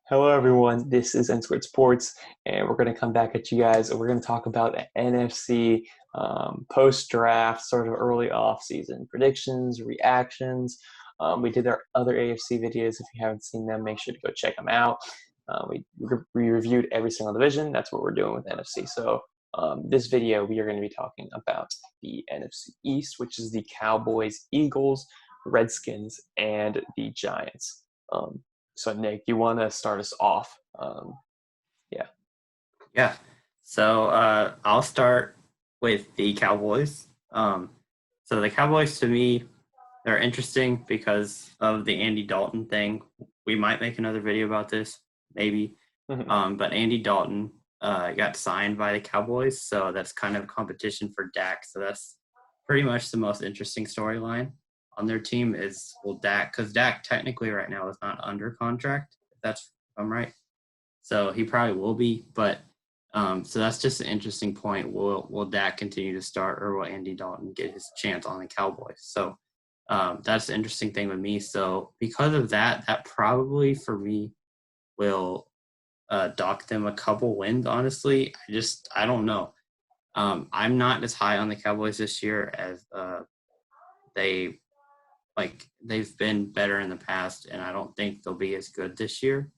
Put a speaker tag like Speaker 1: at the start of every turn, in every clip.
Speaker 1: Hello, everyone. This is N Squared Sports, and we're going to come back at you guys. And we're going to talk about the NFC post-draft, sort of early off-season predictions, reactions. We did our other AFC videos. If you haven't seen them, make sure to go check them out. We reviewed every single division. That's what we're doing with NFC. So this video, we are going to be talking about the NFC East, which is the Cowboys, Eagles, Redskins, and the Giants. So Nick, you want to start us off? Yeah.
Speaker 2: Yeah. So I'll start with the Cowboys. So the Cowboys to me, they're interesting because of the Andy Dalton thing. We might make another video about this, maybe.
Speaker 1: Mm-hmm.
Speaker 2: But Andy Dalton got signed by the Cowboys, so that's kind of competition for Dak. So that's pretty much the most interesting storyline on their team is Dak, because Dak technically right now is not under contract. If I'm right. So he probably will be, but so that's just an interesting point. Will Dak continue to start, or will Andy Dalton get his chance on the Cowboys? So that's the interesting thing with me. So because of that, that probably for me will dock them a couple wins. Honestly, I don't know. I'm not as high on the Cowboys this year as they they've been better in the past, and I don't think they'll be as good this year.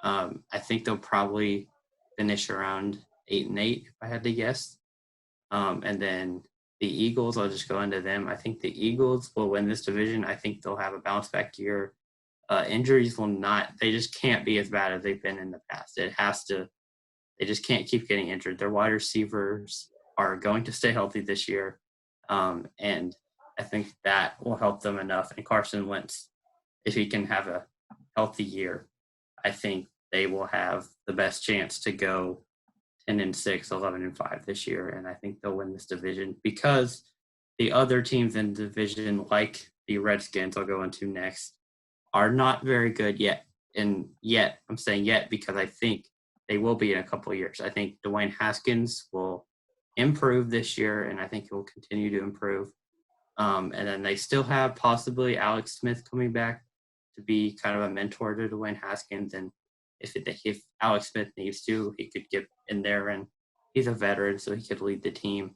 Speaker 2: I think they'll probably finish around 8-8 if I had to guess. And then the Eagles, I'll just go into them. I think the Eagles will win this division. I think they'll have a bounce back year. Injuries will not, they just can't be as bad as they've been in the past. They just can't keep getting injured. Their wide receivers are going to stay healthy this year. And I think that will help them enough. And Carson Wentz, if he can have a healthy year, I think they will have the best chance to go 10-6, 11-5 this year, and I think they'll win this division because the other teams in the division, like the Redskins, I'll go into next, are not very good yet. And yet, I'm saying yet because I think they will be in a couple of years. I think Dwayne Haskins will improve this year, and I think he will continue to improve. And then they still have possibly Alex Smith coming back to be kind of a mentor to Dwayne Haskins. And if Alex Smith needs to, he could get in there, and he's a veteran, so he could lead the team.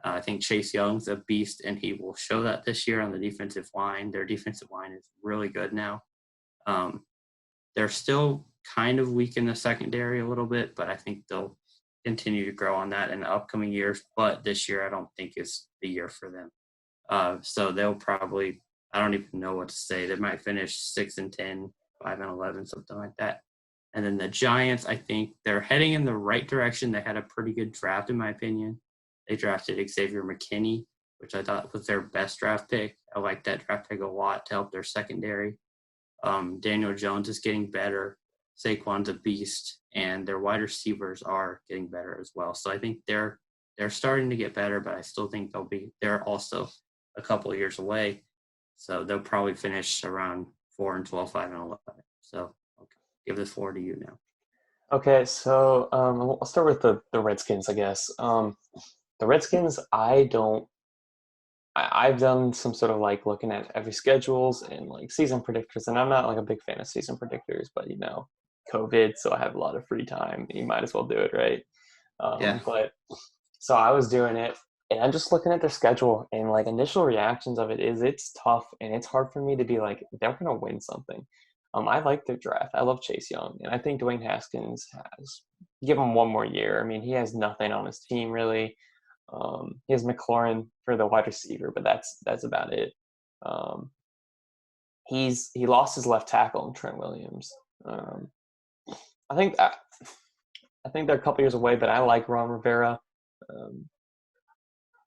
Speaker 2: I think Chase Young's a beast, and he will show that this year on the defensive line. Their defensive line is really good now. They're still kind of weak in the secondary a little bit, but I think they'll continue to grow on that in the upcoming years. But this year, I don't think is the year for them. So they'll probably, I don't even know what to say. They might finish 6-10, 5-11, something like that. And then the Giants, I think they're heading in the right direction. They had a pretty good draft, in my opinion. They drafted Xavier McKinney, which I thought was their best draft pick. I like that draft pick a lot to help their secondary. Daniel Jones is getting better. Saquon's a beast, and their wide receivers are getting better as well. So I think they're starting to get better, but I still think they're also a couple of years away. So they'll probably finish around 4-12, 5-11. So I'll give this floor to you now.
Speaker 1: Okay, so I'll start with the Redskins, I guess. The Redskins, I've done some sort of like looking at every schedules and like season predictors, and I'm not like a big fan of season predictors, but COVID, so I have a lot of free time. You might as well do it, right?
Speaker 2: Yeah.
Speaker 1: But so I was doing it, and I'm just looking at their schedule, and like initial reactions of it is it's tough, and it's hard for me to be like they're gonna win something. I like their draft. I love Chase Young, and I think Dwayne Haskins has give him one more year. I mean, he has nothing on his team really. He has McLaurin for the wide receiver, but that's about it. Um, he lost his left tackle in Trent Williams. Um, I think I think they're a couple years away, but I like Ron Rivera. Um,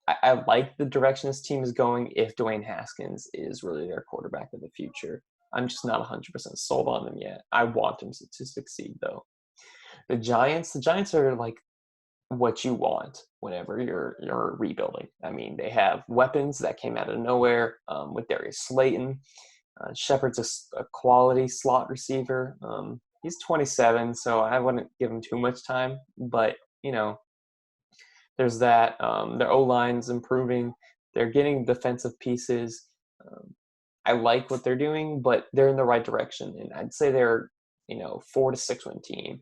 Speaker 1: I like the direction this team is going if Dwayne Haskins is really their quarterback of the future. I'm just not 100% sold on them yet. I want them to succeed, though. The Giants are like what you want whenever you're rebuilding. I mean, they have weapons that came out of nowhere with Darius Slayton. Shepard's a quality slot receiver. He's 27, so I wouldn't give him too much time, but there's that. Their O-line's improving. They're getting defensive pieces. I like what they're doing, but they're in the right direction. And I'd say they're 4 to 6 win team,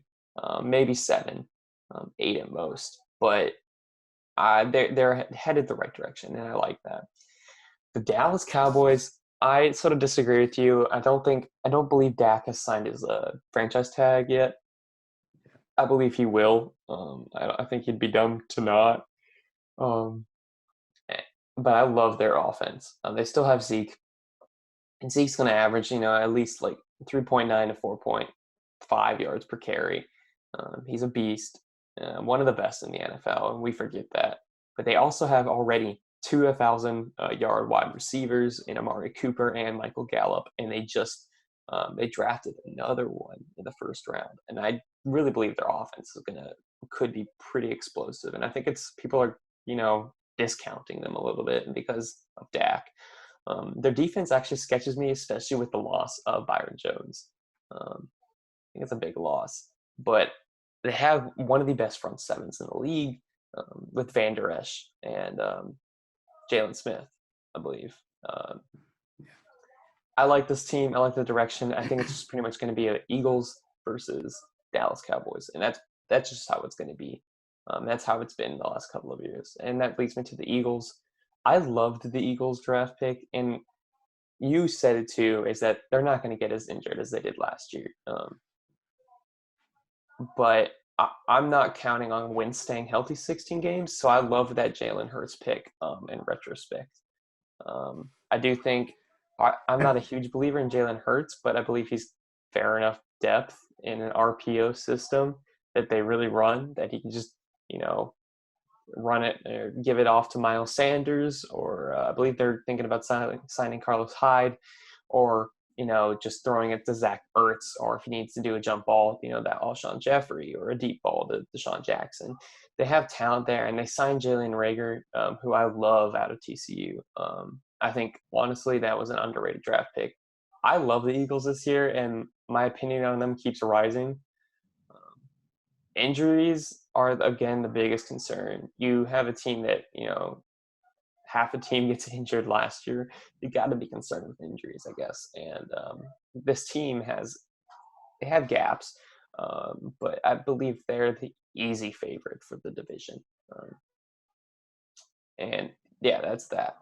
Speaker 1: maybe 7, 8 at most. But they're headed the right direction, and I like that. The Dallas Cowboys, I sort of disagree with you. I don't believe Dak has signed his franchise tag yet. I believe he will. I think he'd be dumb to not. Um, but I love their offense. They still have Zeke, and Zeke's going to average, at least like 3.9 to 4.5 yards per carry. He's a beast, one of the best in the NFL, and we forget that. But they also have already 2,000-yard wide receivers in Amari Cooper and Michael Gallup, and they drafted another one in the first round. And I really believe their offense could be pretty explosive. And I think people are discounting them a little bit because of Dak. Their defense actually sketches me, especially with the loss of Byron Jones. I think it's a big loss, but they have one of the best front sevens in the league, with Van Der Esch and Jalen Smith, I believe. I like this team. I like the direction. I think it's just pretty much going to be a Eagles versus Dallas Cowboys, and that's just how it's going to be. That's how it's been the last couple of years, and that leads me to the Eagles. I loved the Eagles draft pick, and you said it too, is that they're not going to get as injured as they did last year. But I'm not counting on Wentz staying healthy 16 games, so I love that Jalen Hurts pick in retrospect. I do think I'm not a huge believer in Jalen Hurts, but I believe he's fair enough depth in an RPO system that they really run, that he can just, run it or give it off to Miles Sanders, or I believe they're thinking about signing Carlos Hyde, or just throwing it to Zach Ertz, or if he needs to do a jump ball, that Alshon Jeffrey, or a deep ball to Deshaun Jackson. They have talent there, and they signed Jalen Reagor, who I love out of TCU. I think, honestly, that was an underrated draft pick. I love the Eagles this year, and my opinion on them keeps rising. Injuries are, again, the biggest concern. You have a team that, half a team gets injured last year. You got to be concerned with injuries, I guess. And this team they have gaps, but I believe they're the easy favorite for the division. And yeah, that's that.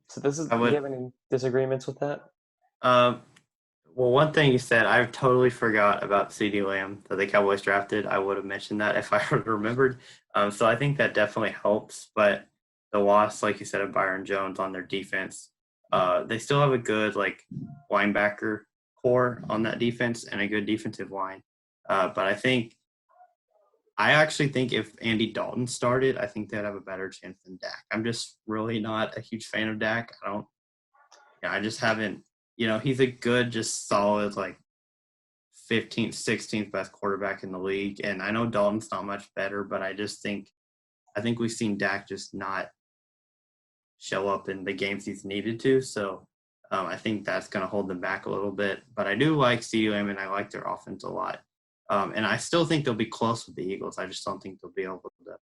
Speaker 1: So
Speaker 2: I
Speaker 1: do you
Speaker 2: would.
Speaker 1: have any disagreements with that?
Speaker 2: Um, well, one thing you said, I totally forgot about CD Lamb that the Cowboys drafted. I would have mentioned that if I would have remembered. So I think that definitely helps. But the loss, like you said, of Byron Jones on their defense, they still have a good linebacker core on that defense and a good defensive line. But I actually think if Andy Dalton started, I think they'd have a better chance than Dak. I'm just really not a huge fan of Dak. I just haven't, he's a good, just solid, 15th, 16th best quarterback in the league. And I know Dalton's not much better, but I think we've seen Dak just not show up in the games he's needed to. So I think that's going to hold them back a little bit. But I do like CeeDee Lamb, and I like their offense a lot. And I still think they'll be close with the Eagles. I just don't think they'll be able to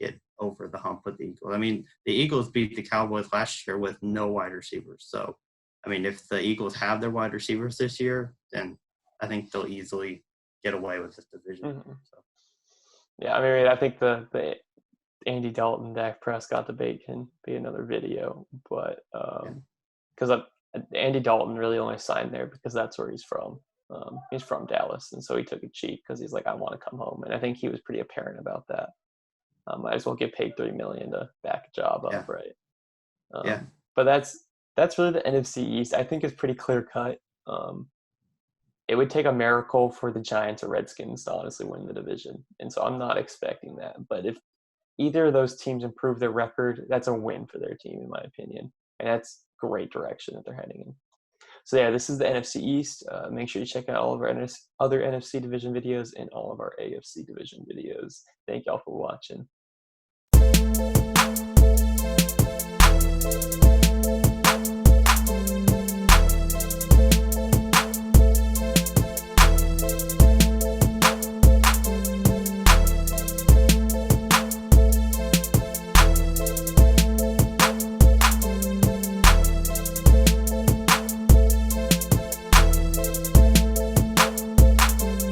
Speaker 2: get over the hump with the Eagles. I mean, the Eagles beat the Cowboys last year with no wide receivers. So, I mean, if the Eagles have their wide receivers this year, then I think they'll easily get away with this division.
Speaker 1: Mm-hmm.
Speaker 2: So.
Speaker 1: Yeah, I mean, I think the Andy Dalton, Dak Prescott debate can be another video, but because Andy Dalton really only signed there because that's where he's from. He's from Dallas, and so he took it cheap because he's like, I want to come home, and I think he was pretty apparent about that. Might as well get paid $3 million to back a job up, right?
Speaker 2: Yeah.
Speaker 1: But that's really the NFC East. I think it's pretty clear cut. It would take a miracle for the Giants or Redskins to honestly win the division, and so I'm not expecting that. But if either of those teams improve their record, that's a win for their team, in my opinion, and that's great direction that they're heading in. So yeah, this is the NFC East. Make sure you check out all of our other NFC division videos and all of our AFC division videos. Thank y'all for watching.